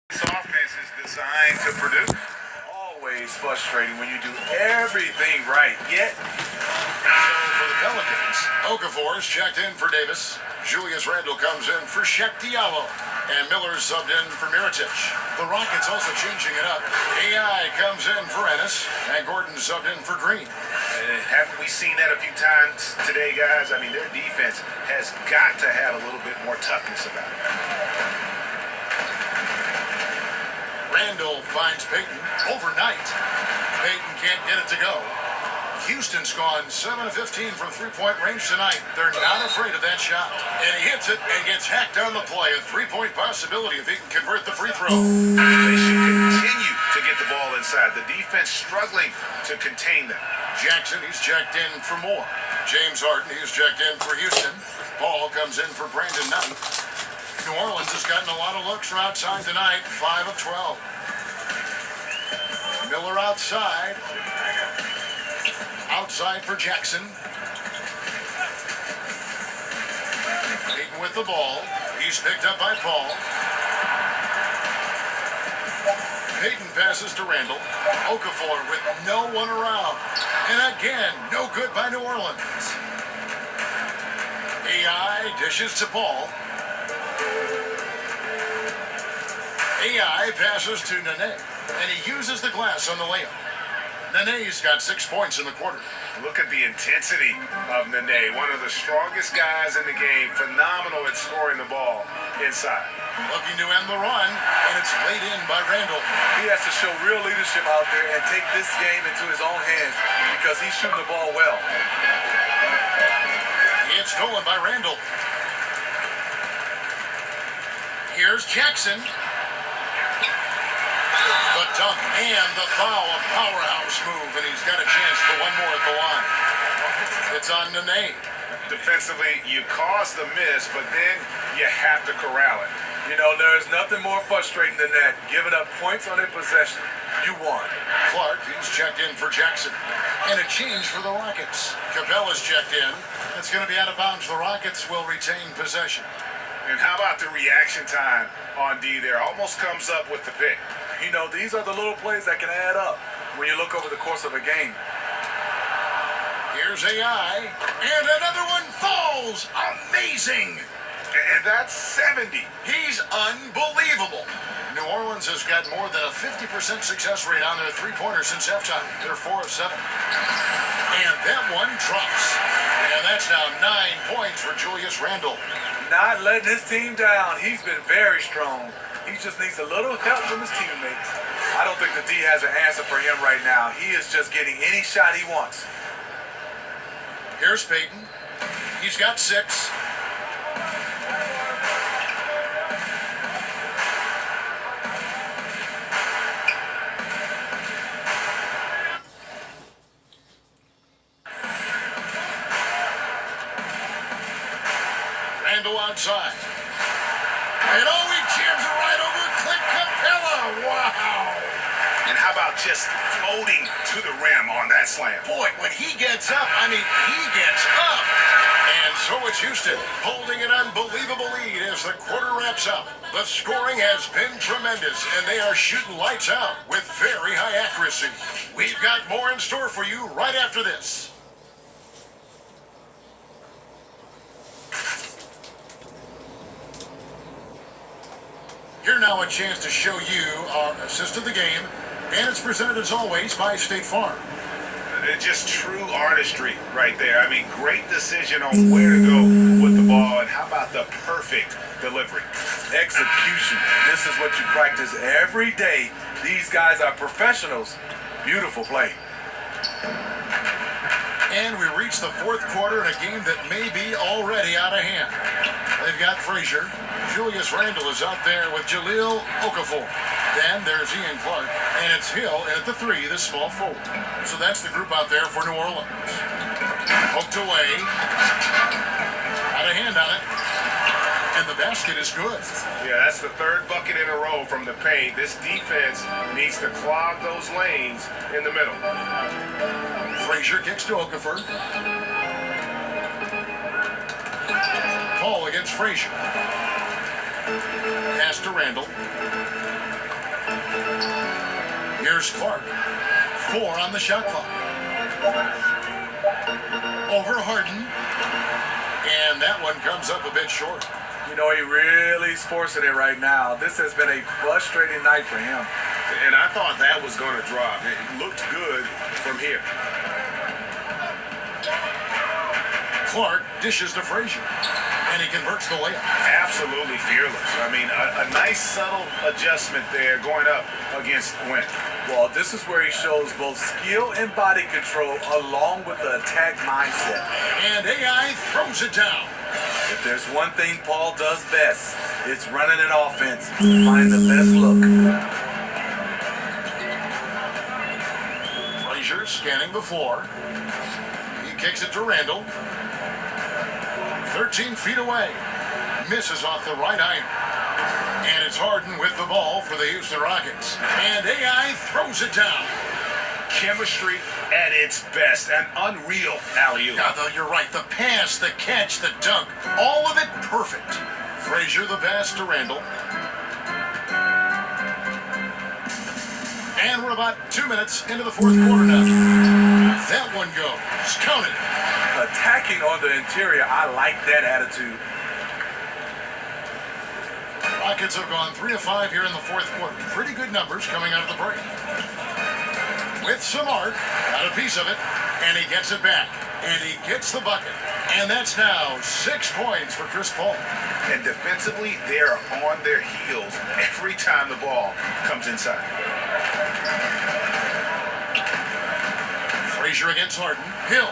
This offense is designed to produce. Always frustrating when you do everything right. Yet, for the Pelicans, Okafor is checked in for Davis. Julius Randle comes in for Shaq Diallo. And Miller subbed in for Mirotic. The Rockets also changing it up. AI comes in for Ennis. And Gordon subbed in for Green. Haven't we seen that a few times today, guys? I mean, their defense has got to have a little bit more toughness about it. Randle finds Payton overnight. Payton can't get it to go. Houston's gone 7 of 15 from three-point range tonight. They're not afraid of that shot. And he hits it and gets hacked on the play. A three-point possibility if he can convert the free throw. They should continue to get the ball inside. The defense struggling to contain them. Jackson, he's checked in for Moore. James Harden, he's checked in for Houston. Paul comes in for Brandon Knight. New Orleans has gotten a lot of looks from outside tonight. 5 of 12. Miller outside. Outside for Jackson. Payton with the ball. He's picked up by Paul. Payton passes to Randle. Okafor with no one around. And again, no good by New Orleans. AI dishes to Paul. AI passes to Nene. And he uses the glass on the layup. Nene's got 6 points in the quarter. Look at the intensity of Nene, one of the strongest guys in the game. Phenomenal at scoring the ball inside. Looking to end the run, and it's laid in by Randle. He has to show real leadership out there and take this game into his own hands because he's shooting the ball well. It's stolen by Randle. Here's Jackson. The dunk and the foul, a powerhouse move, and he's got a chance for one more at the line. It's on Nene. Defensively, you cause the miss, but then you have to corral it. You know, there's nothing more frustrating than that. Giving up points on a possession. You won. Clark, he's checked in for Jackson. And a change for the Rockets. Capella's checked in. It's going to be out of bounds. The Rockets will retain possession. And how about the reaction time on D there? Almost comes up with the pick. You know, these are the little plays that can add up when you look over the course of a game. Here's AI. And another one falls. Amazing. And that's 70. He's unbelievable. New Orleans has got more than a 50% success rate on their three-pointers since halftime. They're 4 of 7. And that one drops. And that's now 9 points for Julius Randle. Not letting his team down. He's been very strong. He just needs a little help from his teammates. I don't think the D has an answer for him right now. He is just getting any shot he wants. Here's Payton. He's got 6. Randle outside. And oh, he jams it right over Clint Capella. Wow. And how about just floating to the rim on that slam? Boy, when he gets up, he gets up. And so it's Houston holding an unbelievable lead as the quarter wraps up. The scoring has been tremendous, and they are shooting lights out with very high accuracy. We've got more in store for you right after this. Here now a chance to show you our assist of the game, and it's presented as always by State Farm. It's just true artistry right there. I mean, great decision on where to go with the ball, and how about the perfect delivery? Execution. This is what you practice every day. These guys are professionals. Beautiful play. And we reach the fourth quarter in a game that may be already out of hand. They've got Frazier. Julius Randle is out there with Jahlil Okafor. Then there's Ian Clark. And it's Hill at the 3, the small forward. So that's the group out there for New Orleans. Poked away. Out of hand on it. And the basket is good. Yeah, that's the third bucket in a row from the paint. This defense needs to clog those lanes in the middle. Frazier kicks to Okafor. Paul against Frazier. Pass to Randle. Here's Clark. 4 on the shot clock. Over Harden. And that one comes up a bit short. You know, he really is forcing it right now. This has been a frustrating night for him. And I thought that was going to drop. It looked good from here. Clark dishes to Frazier, and he converts the layup. Absolutely fearless. I mean, a nice subtle adjustment there going up against Wynn. Well, this is where he shows both skill and body control along with the attack mindset. And AI throws it down. If there's one thing Paul does best, it's running an offense. Find the best look. Frazier scanning the floor. He kicks it to Randall. 13 feet away. Misses off the right iron. And it's Harden with the ball for the Houston Rockets. And AI throws it down. Chemistry at its best. An unreal alley-oop. Yeah, though, you're right. The pass, the catch, the dunk. All of it perfect. Frazier the pass to Randall. And we're about 2 minutes into the fourth quarter now. That one goes. Counted. Attacking on the interior, I like that attitude. Rockets have gone 3 of 5 here in the fourth quarter. Pretty good numbers coming out of the break. With Samart, got a piece of it, and he gets it back. And he gets the bucket. And that's now 6 points for Chris Paul. And defensively, they're on their heels every time the ball comes inside. Frazier against Harden. Hill.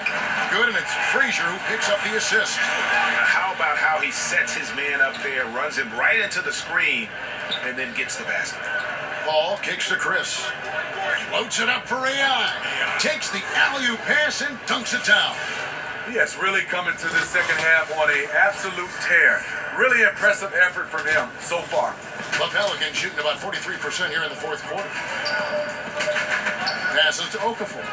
Good, and it's Frazier who picks up the assist. How about how he sets his man up there, runs him right into the screen, and then gets the basket. Paul kicks to Chris. Floats it up for AI. Takes the alley-oop pass and dunks it down. Yes, really coming to this second half on an absolute tear. Really impressive effort from him so far. The Pelicans shooting about 43% here in the fourth quarter. Passes to Okafor.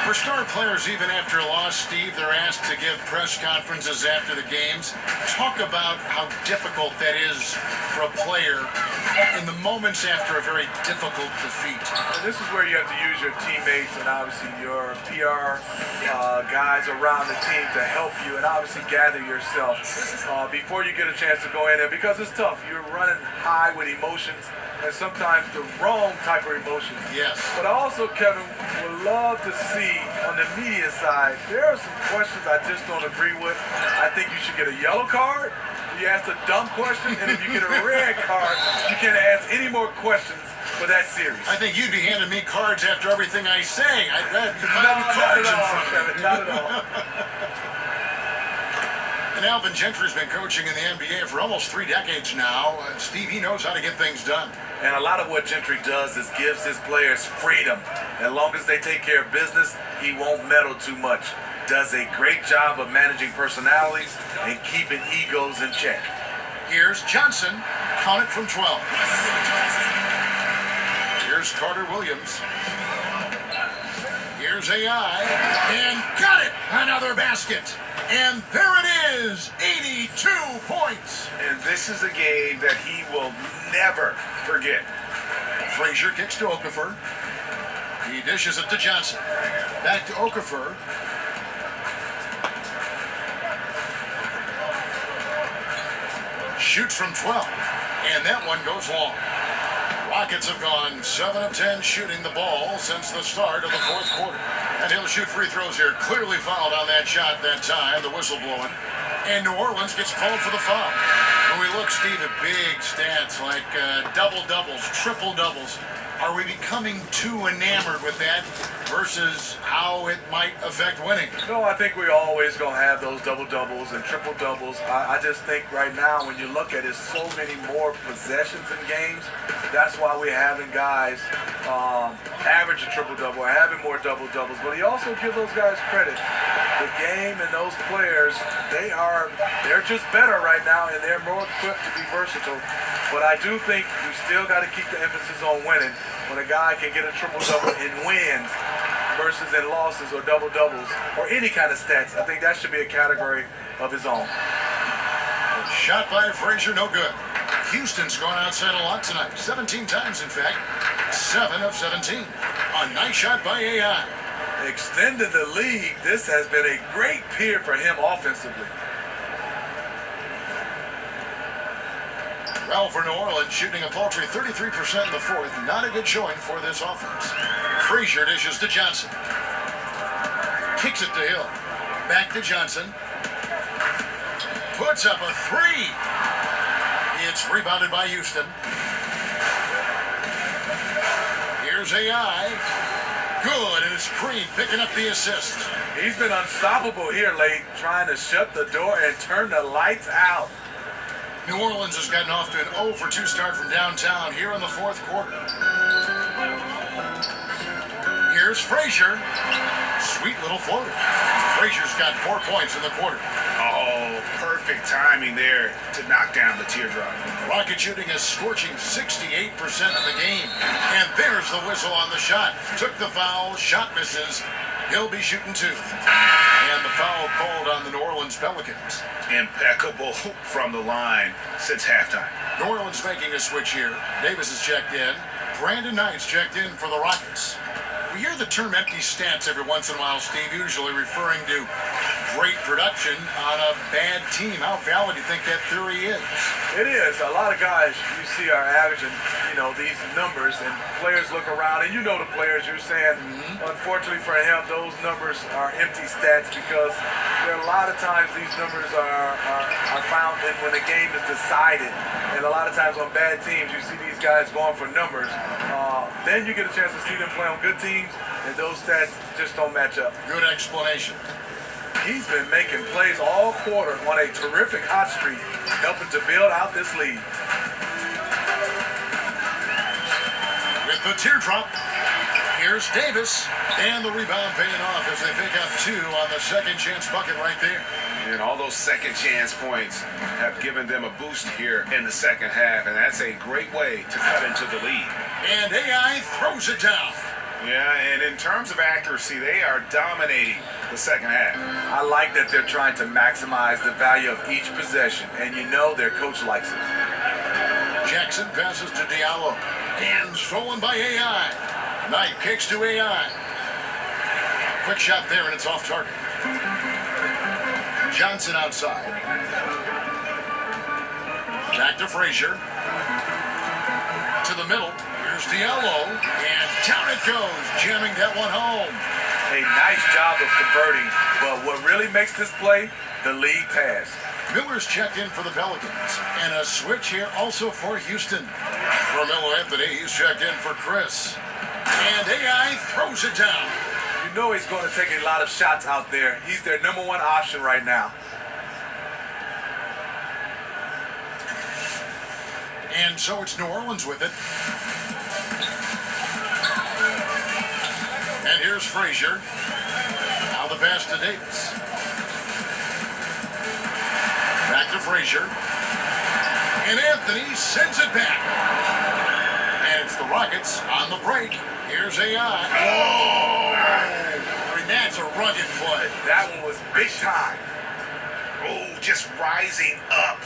For star players, even after a loss, Steve, they're asked to give press conferences after the games. Talk about how difficult that is for a player in the moments after a very difficult defeat. And this is where you have to use your teammates and obviously your PR guys around the team to help you and obviously gather yourself before you get a chance to go in there, because it's tough. You're running high with emotions and sometimes the wrong type of emotions. Yes. But I also, Kevin, would love to see on the media side, there are some questions I just don't agree with. I think you should get a yellow card. You ask a dumb question, and if you get a red card, you can't ask any more questions for that series. I think you'd be handing me cards after everything I say. I'd have Not cards at in all, front of Kevin, me. not at all. And Alvin Gentry's been coaching in the NBA for almost 3 decades now. Steve, he knows how to get things done. And a lot of what Gentry does is gives his players freedom. As long as they take care of business, he won't meddle too much. Does a great job of managing personalities and keeping egos in check. Here's Johnson. Count it from 12. Here's Carter Williams. Here's AI. And got it! Another basket. And there it is. 82 points. And this is a game that he will never forget. Frazier kicks to Okafor. He dishes it to Johnson. Back to Okafor. Shoots from 12. And that one goes long. Rockets have gone 7 of 10 shooting the ball since the start of the fourth quarter. And he'll shoot free throws here. Clearly fouled on that shot that time. The whistle blowing. And New Orleans gets called for the foul. When we look, Steve, at big stats like double-doubles, triple-doubles, are we becoming too enamored with that versus how it might affect winning? No, I think we're always going to have those double-doubles and triple-doubles. I just think right now when you look at it, so many more possessions in games. That's why we're having guys average a triple-double or having more double-doubles. But he also gives those guys credit. The game and those players, they're just better right now, and they're more equipped to be versatile. But I do think we still got to keep the emphasis on winning. When a guy can get a triple-double in wins versus in losses or double-doubles or any kind of stats, I think that should be a category of his own. Shot by Frazier, no good. Houston's gone outside a lot tonight. 17 times, in fact. 7 of 17. A nice shot by AI. Extended the lead. This has been a great period for him offensively. Well, for New Orleans, shooting a paltry 33% in the fourth. Not a good showing for this offense. Frazier dishes to Johnson. Kicks it to Hill. Back to Johnson. Puts up a three. It's rebounded by Houston. Here's AI. Good, and it's Creed picking up the assist. He's been unstoppable here late, trying to shut the door and turn the lights out. New Orleans has gotten off to an 0 for 2 start from downtown here in the fourth quarter. Here's Frazier. Sweet little floater. Frazier's got 4 points in the quarter. Oh, perfect timing there to knock down the teardrop. Rocket shooting a scorching 68% of the game. And there's the whistle on the shot. Took the foul, shot misses. He'll be shooting 2. And the foul called on the New Orleans Pelicans. Impeccable from the line since halftime. New Orleans making a switch here. Davis is checked in. Brandon Knight's checked in for the Rockets. We hear the term empty stats every once in a while, Steve, usually referring to great production on a bad team. How valid do you think that theory is? It is. A lot of guys you see are averaging, these numbers, and players look around, and the players, you're saying, unfortunately for him, those numbers are empty stats because there are a lot of times these numbers are found in when the game is decided. And a lot of times on bad teams, you see these guys going for numbers. Then you get a chance to see them play on good teams, and those stats just don't match up. Good explanation. He's been making plays all quarter on a terrific hot streak, helping to build out this lead. With the teardrop, here's Davis, and the rebound paying off as they pick up 2 on the second chance bucket right there. And all those second chance points have given them a boost here in the second half, and that's a great way to cut into the lead. And AI throws it down. Yeah, and in terms of accuracy, they are dominating the second half. I like that they're trying to maximize the value of each possession, and their coach likes it. Jackson passes to Diallo, and stolen by AI. Knight kicks to AI. Quick shot there, and it's off target. Johnson outside. Back to Frazier. To the middle. Here's Diallo. And down it goes. Jamming that one home. A nice job of converting. But what really makes this play? The lead pass. Miller's checked in for the Pelicans. And a switch here also for Houston. Carmelo Anthony, he's checked in for Chris. And AI throws it down. He's going to take a lot of shots out there. He's their number 1 option right now. And so it's New Orleans with it. And here's Frazier. Now the pass to Davis. Back to Frazier. And Anthony sends it back. And it's the Rockets on the break. Here's AI. Oh! I mean, that's a rugged play. That one was big time. Oh, just rising up.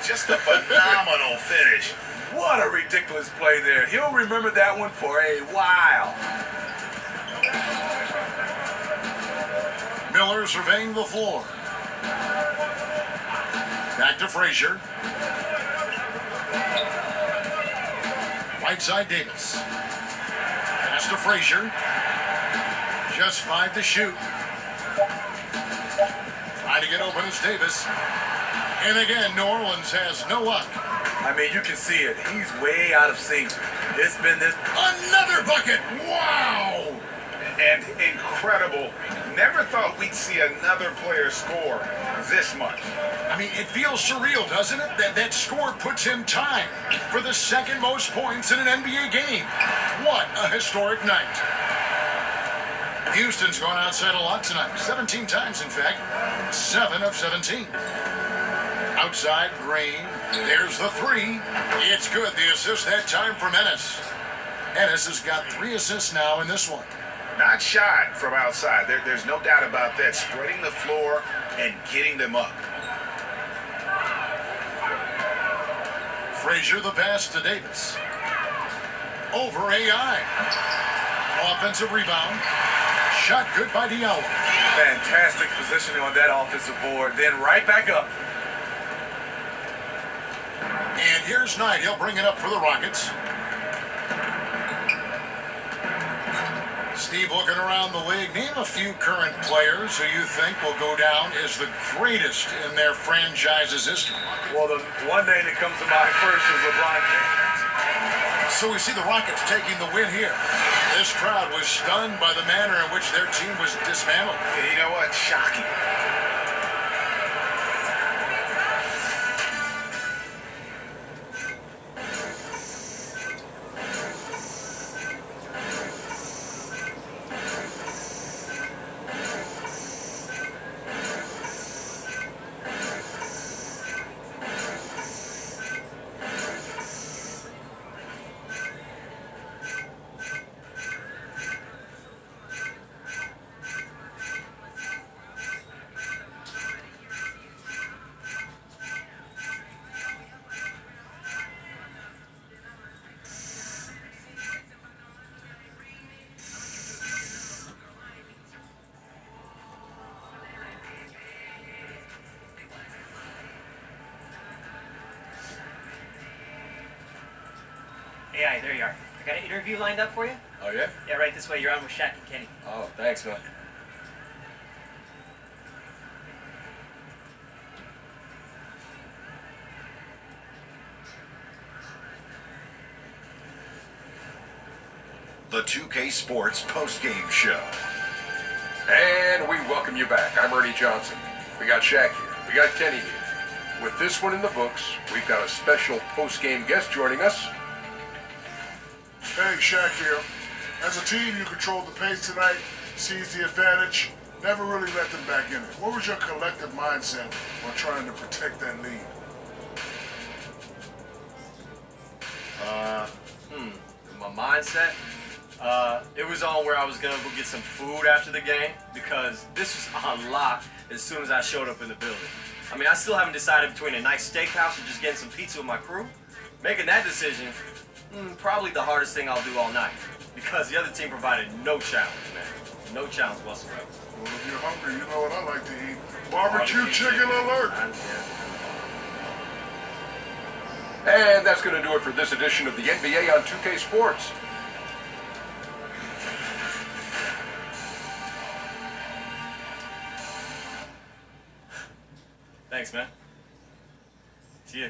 Just a phenomenal finish. What a ridiculous play there. He'll remember that one for a while. Miller surveying the floor. Back to Frazier. Right side Davis. Pass to Frazier. Just 5 to shoot. Trying to get open is Davis. And again, New Orleans has no luck. I mean, you can see it. He's way out of sync. It's been this. Another bucket! Wow! And incredible. Never thought we'd see another player score this much. I mean, it feels surreal, doesn't it? That score puts him tied for the second most points in an NBA game. What a historic night. Houston's gone outside a lot tonight. 17 times, in fact. 7 of 17. Outside, Green. There's the 3. It's good. The assist that time from Ennis. Ennis has got 3 assists now in this one. Not shy from outside. There's no doubt about that. Spreading the floor and getting them up. Frazier, the pass to Davis. Over AI. Offensive rebound. Shot good by Diallo. Fantastic positioning on that offensive board. Then right back up. And here's Knight. He'll bring it up for the Rockets. Steve, looking around the league, name a few current players who you think will go down as the greatest in their franchise's history. Well, the one name that comes to mind first is LeBron James. So we see the Rockets taking the win here. This crowd was stunned by the manner in which their team was dismantled. Yeah, you know what? Shocking. AI, there you are. I got an interview lined up for you. Oh, yeah? Yeah, right this way. You're on with Shaq and Kenny. Oh, thanks, man. The 2K Sports postgame show. And we welcome you back. I'm Ernie Johnson. We got Shaq here. We got Kenny here. With this one in the books, we've got a special post-game guest joining us. Hey, Shaq here. As a team, you controlled the pace tonight, seized the advantage, never really let them back in it. What was your collective mindset while trying to protect that lead? My mindset, it was on where I was gonna go get some food after the game because this was on lock as soon as I showed up in the building. I mean, I still haven't decided between a nice steakhouse or just getting some pizza with my crew. Making that decision, probably the hardest thing I'll do all night because the other team provided no challenge, man. No challenge whatsoever. Well, if you're hungry, you know what I like to eat. Barbecue chicken alert! And that's going to do it for this edition of the NBA on 2K Sports. Thanks, man. See ya.